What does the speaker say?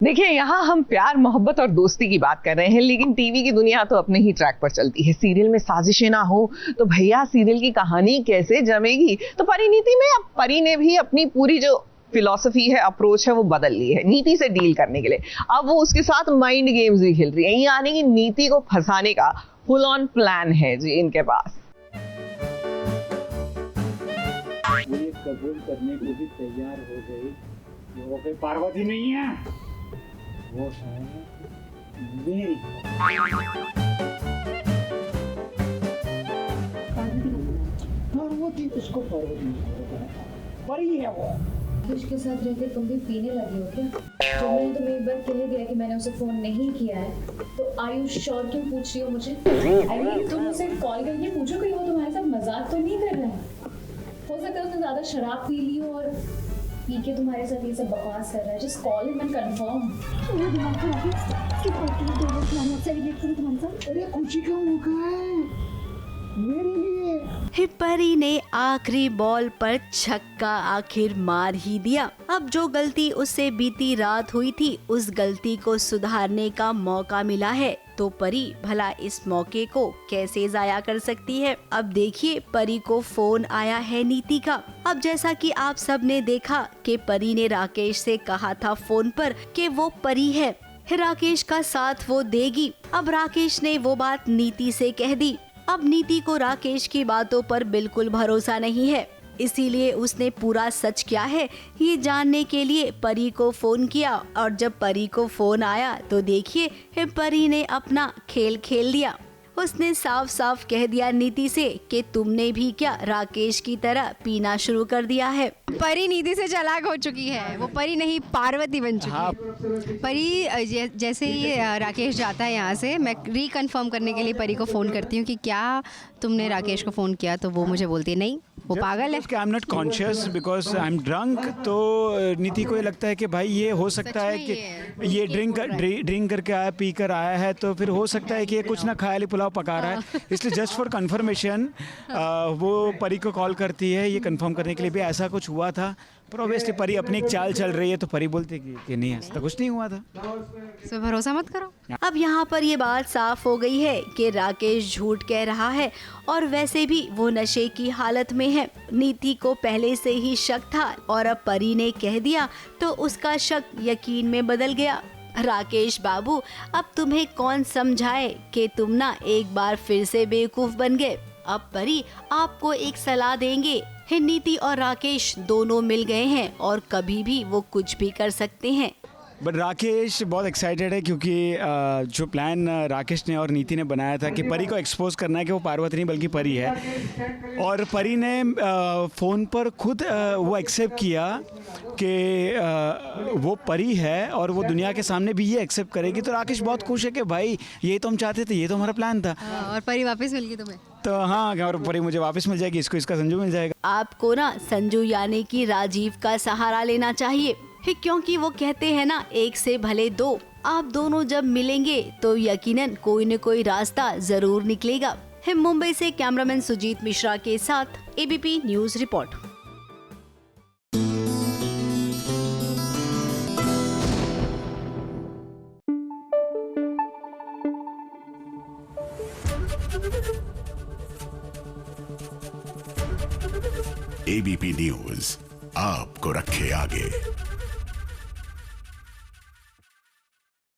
देखिए, यहाँ हम प्यार मोहब्बत और दोस्ती की बात कर रहे हैं, लेकिन टीवी की दुनिया तो अपने ही ट्रैक पर चलती है। सीरियल में साजिशें ना हो तो भैया सीरियल की कहानी कैसे जमेगी। तो परिणीति में अब परी ने भी अपनी पूरी जो फिलॉसफी है, अप्रोच है, वो बदल ली है नीति से डील करने के लिए। अब वो उसके साथ माइंड गेम्स भी खेल रही है, यानी कि नीति को फंसाने का फुल ऑन प्लान है जी इनके पास। ये कबूल करने को भी तैयार हो गई, वो कोई पार्वती नहीं है, वो शायद मेरी पार्वती। उसको पार्वती परी है वो। उसके साथ रहते तुम भी पीने लगे हो क्या? जब मैंने तुम्हें एक बार कह दिया कि मैंने उसे फोन नहीं किया है, तो आर यू श्योर क्यों पूछ रही हो मुझे? अरे तुम उसे कॉल करके पूछो कि वो तुम्हारे साथ मजाक तो नहीं कर रहा है। हो सकता है उसने ज्यादा शराब पी ली हो और पी के तुम्हारे साथ ये सब बकवास कर रहा है। Just call him and confirm. अरे खुशी का मौका है मेरे लिए। परी ने आखिरी बॉल पर छक्का आखिर मार ही दिया। अब जो गलती उससे बीती रात हुई थी, उस गलती को सुधारने का मौका मिला है, तो परी भला इस मौके को कैसे जाया कर सकती है। अब देखिए, परी को फोन आया है नीति का। अब जैसा कि आप सब ने देखा कि परी ने राकेश से कहा था फोन पर कि वो परी है, राकेश का साथ वो देगी। अब राकेश ने वो बात नीति से कह दी। अब नीति को राकेश की बातों पर बिल्कुल भरोसा नहीं है, इसीलिए उसने पूरा सच क्या है ये जानने के लिए परी को फोन किया। और जब परी को फोन आया तो देखिए, परी ने अपना खेल खेल दिया। उसने साफ साफ कह दिया नीति से कि तुमने भी क्या राकेश की तरह पीना शुरू कर दिया है। परी नीति से चालाक हो चुकी है, वो परी नहीं पार्वती बन चुकी है। परी जैसे ही राकेश जाता है यहाँ से, मैं रिकन्फर्म करने के लिए परी को फ़ोन करती हूँ कि क्या तुमने राकेश को फ़ोन किया, तो वो मुझे बोलती है नहीं, वो पागल है। I am not conscious because I am drunk. तो नीति को ये लगता है कि भाई ये हो सकता है कि ये ड्रिंक करके आया, पी कर आया है, तो फिर हो सकता है कि ये कुछ ना ख्याली पुलाव पका रहा है। इसलिए जस्ट फॉर कंफर्मेशन वो परी को कॉल करती है, ये कंफर्म करने के लिए भी ऐसा कुछ हुआ था। पर ऑब्वियसली परी अपनी एक चाल चल रही है, तो परी बोलती है कि नहीं, ऐसा कुछ नहीं हुआ था, तो भरोसा मत करो। अब यहाँ पर ये बात साफ हो गई है कि राकेश झूठ कह रहा है, और वैसे भी वो नशे की हालत में है। नीति को पहले से ही शक था, और अब परी ने कह दिया तो उसका शक यकीन में बदल गया। राकेश बाबू, अब तुम्हें कौन समझाए कि तुम ना एक बार फिर से बेवकूफ बन गए। अब परी आपको एक सलाह देंगे। नीति और राकेश दोनों मिल गए हैं और कभी भी वो कुछ भी कर सकते हैं। बट राकेश बहुत एक्साइटेड है, क्योंकि जो प्लान राकेश ने और नीति ने बनाया था कि परी को एक्सपोज करना है कि वो पार्वती नहीं बल्कि परी है, और परी ने फ़ोन पर खुद वो एक्सेप्ट किया कि वो परी है, और वो दुनिया के सामने भी ये एक्सेप्ट करेगी। तो राकेश बहुत खुश है कि भाई ये तो हम चाहते थे, ये तो हमारा प्लान था। और परी वापस मिल गई तुम्हें? तो हाँ, और परी मुझे वापस मिल जाएगी, इसको इसका संजू मिल जाएगा। आपको ना संजू यानी कि राजीव का सहारा लेना चाहिए, क्योंकि वो कहते हैं ना, एक से भले दो। आप दोनों जब मिलेंगे तो यकीनन कोई न कोई रास्ता जरूर निकलेगा। मुंबई से कैमरामैन सुजीत मिश्रा के साथ ABP news report. ABP news आपको रखे आगे।